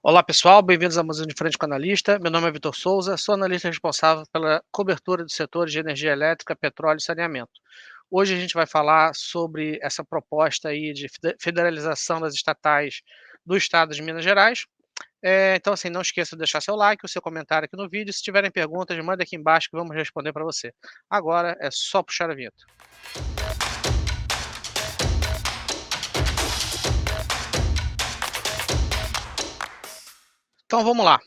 Olá pessoal, bem-vindos à Museu de Frente com o Analista. Meu nome é Vitor Souza, sou analista responsável pela cobertura dos setores de energia elétrica, petróleo e saneamento. Hoje a gente vai falar sobre essa proposta aí de federalização das estatais do estado de Minas Gerais. Então, assim, não esqueça de deixar seu like, o seu comentário aqui no vídeo. Se tiverem perguntas, manda aqui embaixo que vamos responder para você. Agora é só puxar a vinheta. Então vamos lá.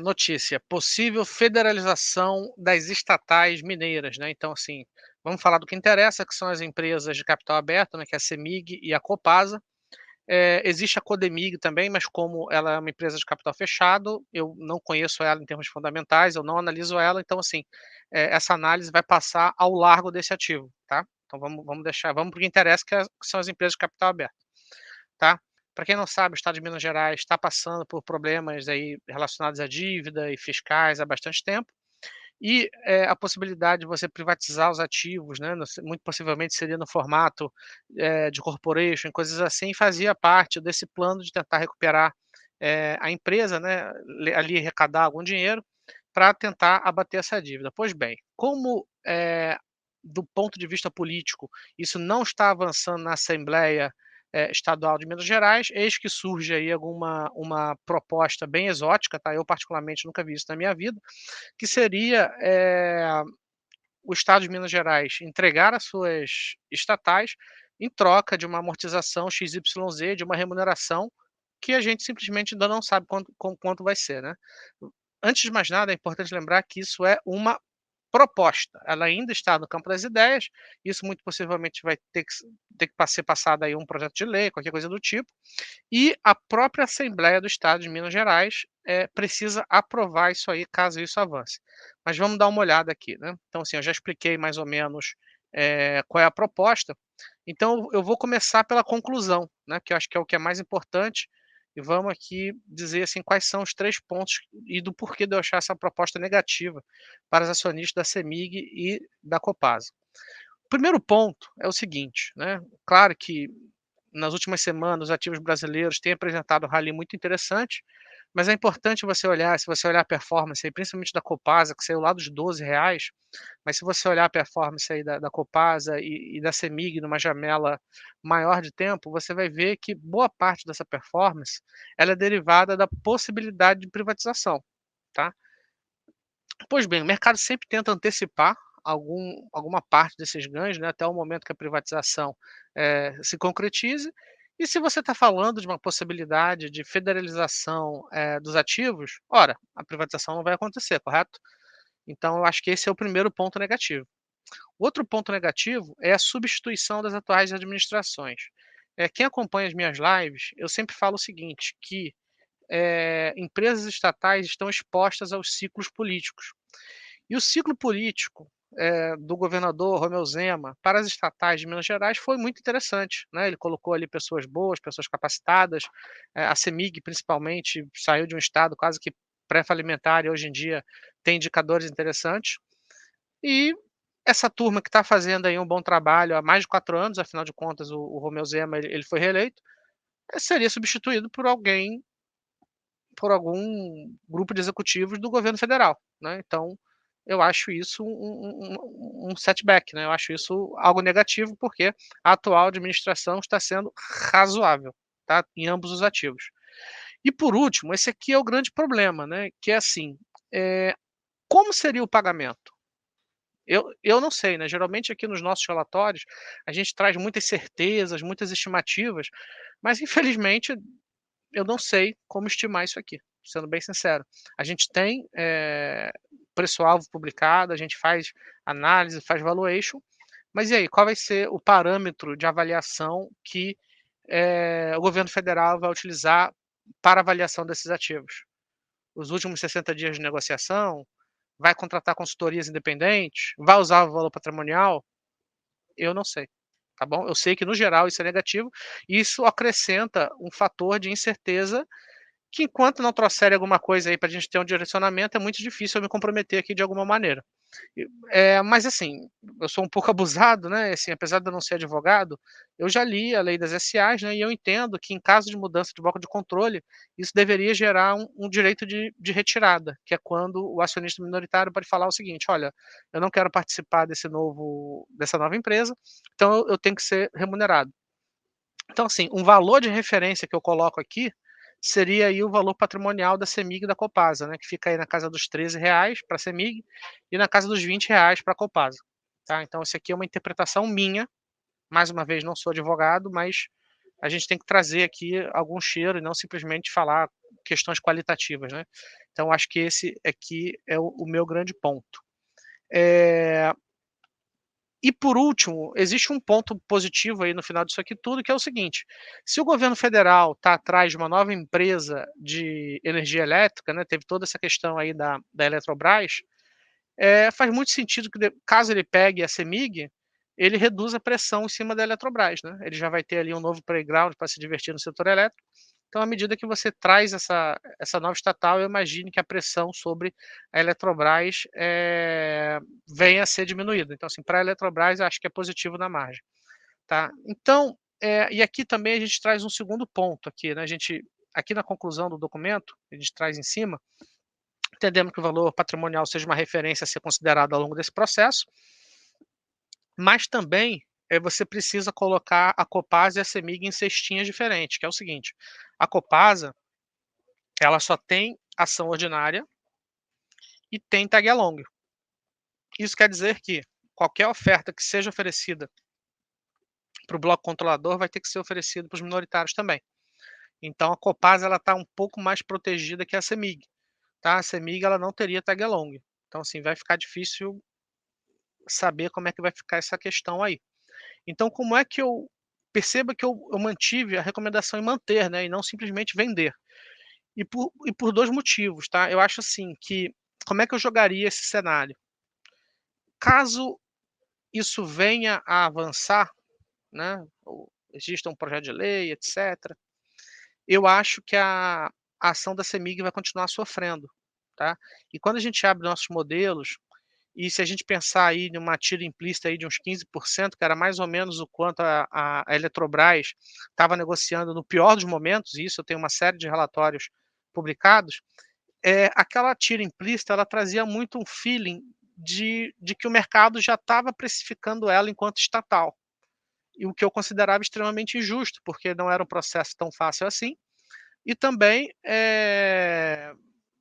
Notícia: possível federalização das estatais mineiras, né? Então, assim, vamos falar do que interessa, que são as empresas de capital aberto, né? Que é a CEMIG e a Copasa. Existe a Codemig também, mas como ela é uma empresa de capital fechado, eu não conheço ela em termos fundamentais, eu não analiso ela, então, assim, essa análise vai passar ao largo desse ativo, tá? Então vamos deixar, vamos para o que interessa, que são as empresas de capital aberto, tá? Para quem não sabe, o estado de Minas Gerais está passando por problemas aí relacionados à dívida e fiscais há bastante tempo, e a possibilidade de você privatizar os ativos, né, muito possivelmente seria no formato de corporation, coisas assim, fazia parte desse plano de tentar recuperar a empresa, né, ali arrecadar algum dinheiro para tentar abater essa dívida. Pois bem, como do ponto de vista político isso não está avançando na Assembleia Estadual de Minas Gerais, eis que surge aí uma proposta bem exótica, tá? Eu particularmente nunca vi isso na minha vida, que seria o Estado de Minas Gerais entregar as suas estatais em troca de uma amortização XYZ, de uma remuneração que a gente simplesmente ainda não sabe quanto vai ser, né. Antes de mais nada, é importante lembrar que isso é uma proposta, ela ainda está no campo das ideias, isso muito possivelmente vai ter que ser passado aí um projeto de lei, qualquer coisa do tipo, e a própria Assembleia do Estado de Minas Gerais, precisa aprovar isso aí, caso isso avance. Mas vamos dar uma olhada aqui, né. Então, assim, eu já expliquei mais ou menos, qual é a proposta, então eu vou começar pela conclusão, né, que eu acho que é o que é mais importante, e vamos aqui dizer, assim, quais são os 3 pontos e do porquê de eu achar essa proposta negativa para os acionistas da CEMIG e da Copasa. O primeiro ponto é o seguinte, né, claro que nas últimas semanas, os ativos brasileiros têm apresentado um rally muito interessante, mas é importante você olhar, se você olhar a performance aí, principalmente da Copasa, que saiu lá dos R$ 12, mas se você olhar a performance aí da Copasa e da CEMIG numa janela maior de tempo, você vai ver que boa parte dessa performance, ela é derivada da possibilidade de privatização, tá? Pois bem, o mercado sempre tenta antecipar alguma parte desses ganhos, né, até o momento que a privatização, se concretize. E se você está falando de uma possibilidade de federalização, dos ativos, ora, a privatização não vai acontecer, correto? Então eu acho que esse é o primeiro ponto negativo. O outro ponto negativo é a substituição das atuais administrações. Quem acompanha as minhas lives, eu sempre falo o seguinte, que, empresas estatais estão expostas aos ciclos políticos. E o ciclo político, do governador Romeu Zema para as estatais de Minas Gerais foi muito interessante, né, ele colocou ali pessoas boas, pessoas capacitadas, a CEMIG principalmente saiu de um estado quase que pré-falimentar e hoje em dia tem indicadores interessantes. E essa turma que está fazendo aí um bom trabalho há mais de 4 anos, afinal de contas o Romeu Zema ele foi reeleito, seria substituído por algum grupo de executivos do governo federal, né, então eu acho isso um setback, né, eu acho isso algo negativo, porque a atual administração está sendo razoável, tá, em ambos os ativos. E por último, esse aqui é o grande problema, né, que é assim, como seria o pagamento? Eu não sei, né, geralmente aqui nos nossos relatórios, a gente traz muitas certezas, muitas estimativas, mas infelizmente eu não sei como estimar isso aqui, sendo bem sincero. A gente tem, preço-alvo publicado, a gente faz análise, faz valuation, mas e aí, qual vai ser o parâmetro de avaliação que, o governo federal vai utilizar para avaliação desses ativos? Os últimos 60 dias de negociação? Vai contratar consultorias independentes? Vai usar o valor patrimonial? Eu não sei, tá bom? Eu sei que no geral isso é negativo, e isso acrescenta um fator de incerteza que enquanto não trouxerem alguma coisa aí para a gente ter um direcionamento, é muito difícil eu me comprometer aqui de alguma maneira. Mas assim, eu sou um pouco abusado, né, assim, apesar de eu não ser advogado, eu já li a lei das SAs, né, e eu entendo que em caso de mudança de bloco de controle, isso deveria gerar um direito de retirada, que é quando o acionista minoritário pode falar o seguinte: "Olha, eu não quero participar dessa nova empresa, então eu tenho que ser remunerado". Então, assim, um valor de referência que eu coloco aqui, seria aí o valor patrimonial da CEMIG e da Copasa, né, que fica aí na casa dos R$ 13 para a CEMIG e na casa dos R$ 20 para a Copasa, tá. Então isso aqui é uma interpretação minha, mais uma vez não sou advogado, mas a gente tem que trazer aqui algum cheiro e não simplesmente falar questões qualitativas, né. Então acho que esse aqui é o meu grande ponto. Eh e por último, existe um ponto positivo aí no final disso aqui tudo, que é o seguinte: se o governo federal está atrás de uma nova empresa de energia elétrica, né, teve toda essa questão aí da Eletrobras, faz muito sentido que caso ele pegue a CEMIG, ele reduza a pressão em cima da Eletrobras, né? Ele já vai ter ali um novo playground para se divertir no setor elétrico. Então, à medida que você traz essa nova estatal, eu imagino que a pressão sobre a Eletrobras, venha a ser diminuída. Então, assim, para a Eletrobras, eu acho que é positivo na margem, tá. Então, e aqui também a gente traz um segundo ponto aqui, né, a gente aqui na conclusão do documento, a gente traz em cima, entendemos que o valor patrimonial seja uma referência a ser considerada ao longo desse processo, mas também, você precisa colocar a Copasa e a CEMIG em cestinhas diferentes, que é o seguinte: a Copasa, ela só tem ação ordinária e tem tag along. Isso quer dizer que qualquer oferta que seja oferecida para o bloco controlador vai ter que ser oferecido para os minoritários também. Então a Copasa ela está um pouco mais protegida que a CEMIG, tá. A CEMIG ela não teria tag along. Então, assim, vai ficar difícil saber como é que vai ficar essa questão aí. Então como é que eu perceba que eu mantive a recomendação em manter, né, e não simplesmente vender. E por 2 motivos, tá. Eu acho assim que como é que eu jogaria esse cenário? Caso isso venha a avançar, né, ou exista um projeto de lei, etcétera, eu acho que a ação da CEMIG vai continuar sofrendo, tá. E quando a gente abre nossos modelos, e se a gente pensar aí numa tira implícita aí de uns 15%, que era mais ou menos o quanto a Eletrobras estava negociando no pior dos momentos, e isso eu tenho uma série de relatórios publicados, aquela tira implícita, ela trazia muito um feeling de que o mercado já estava precificando ela enquanto estatal, e o que eu considerava extremamente injusto, porque não era um processo tão fácil assim, e também,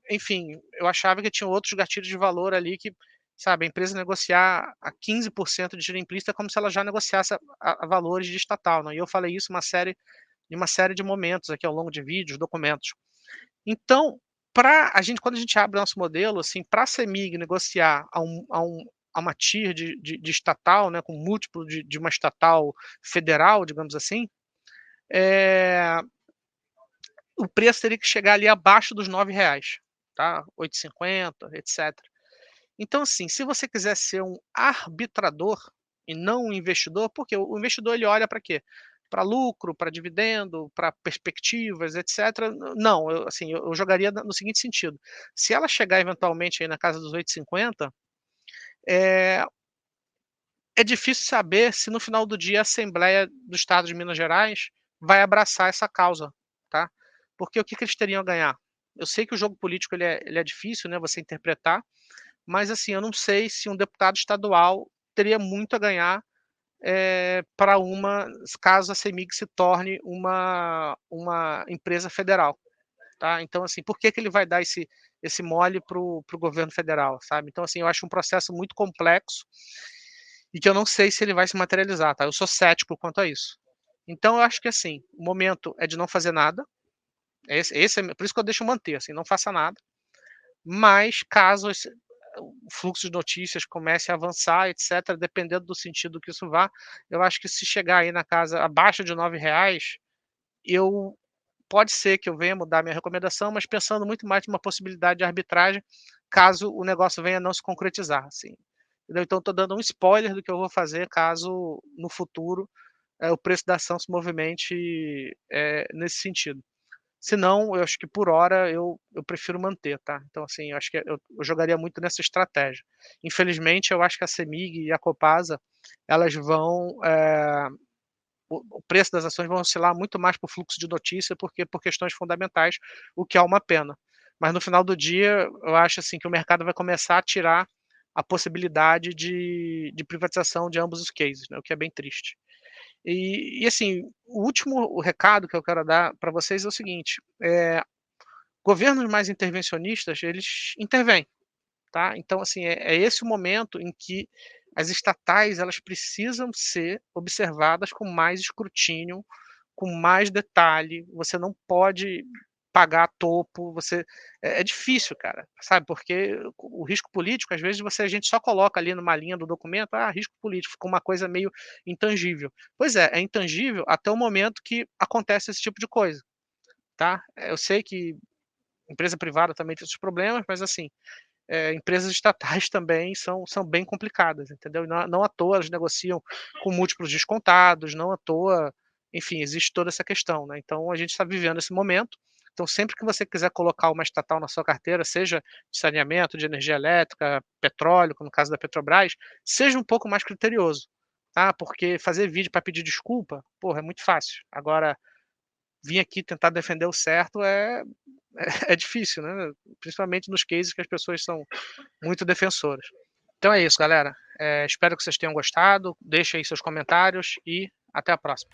enfim, eu achava que tinha outros gatilhos de valor ali que, sabe, a empresa negociar a 15% de tira implícita como se ela já negociasse a valores de estatal, né, e eu falei isso em uma série de momentos aqui ao longo de vídeos, documentos. Então, para a gente quando a gente abre nosso modelo, assim, para a CEMIG negociar a uma TIR de estatal, né, com múltiplo de uma estatal federal, digamos assim, eh, o preço teria que chegar ali abaixo dos R$ 9, tá, 8,50, etcétera. Então, assim, se você quiser ser um arbitrador e não um investidor, porque o investidor ele olha para quê? Para lucro, para dividendo, para perspectivas, etcétera. Não, eu, assim, eu jogaria no seguinte sentido: se ela chegar eventualmente aí na casa dos 8,50, é é difícil saber se no final do dia a Assembleia do Estado de Minas Gerais vai abraçar essa causa, tá. Porque o que que eles teriam a ganhar? Eu sei que o jogo político ele é difícil, né, você interpretar, mas, assim, eu não sei se um deputado estadual teria muito a ganhar, para caso a CEMIG se torne uma empresa federal, tá. Então, assim, por que que ele vai dar esse mole para o governo federal, sabe. Então, assim, eu acho um processo muito complexo e que eu não sei se ele vai se materializar, tá. Eu sou cético quanto a isso. Então eu acho que, assim, o momento é de não fazer nada, esse é por isso que eu deixo manter, assim, não faça nada, mas caso o fluxo de notícias comece a avançar, etcétera, dependendo do sentido que isso vá, eu acho que se chegar aí na casa abaixo de R$ 9, eu pode ser que eu venha mudar minha recomendação, mas pensando muito mais numa possibilidade de arbitragem, caso o negócio venha a não se concretizar, assim, entendeu. Então estou dando um spoiler do que eu vou fazer caso no futuro, o preço da ação se movimente, nesse sentido. Se não, eu acho que por hora eu prefiro manter, tá. Então assim, eu acho que eu jogaria muito nessa estratégia. Infelizmente eu acho que a CEMIG e a Copasa, elas vão, o preço das ações vão oscilar muito mais por fluxo de notícia, porque por questões fundamentais, o que é uma pena. Mas no final do dia, eu acho assim que o mercado vai começar a tirar a possibilidade de privatização de ambos os cases, né, o que é bem triste. Assim, o recado que eu quero dar para vocês é o seguinte, governos mais intervencionistas, eles intervêm, tá. Então assim, é esse o momento em que as estatais, elas precisam ser observadas com mais escrutínio, com mais detalhe, você não pode pagar a topo, é difícil, cara, sabe, porque o risco político, às vezes, a gente só coloca ali numa linha do documento: "Ah, risco político", fica uma coisa meio intangível. Pois é, é intangível até o momento que acontece esse tipo de coisa, tá. Eu sei que empresa privada também tem esses problemas, mas assim, empresas estatais também são bem complicadas, entendeu. E não à toa elas negociam com múltiplos descontados, não à toa, enfim, existe toda essa questão, né. Então a gente está vivendo esse momento, então sempre que você quiser colocar uma estatal na sua carteira, seja de saneamento, de energia elétrica, petróleo, como no caso da Petrobras, seja um pouco mais criterioso, tá, porque fazer vídeo para pedir desculpa, porra, é muito fácil. Agora, vir aqui tentar defender o certo é difícil, né, principalmente nos cases que as pessoas são muito defensoras. Então é isso, galera. Espero que vocês tenham gostado. Deixe aí seus comentários e até a próxima.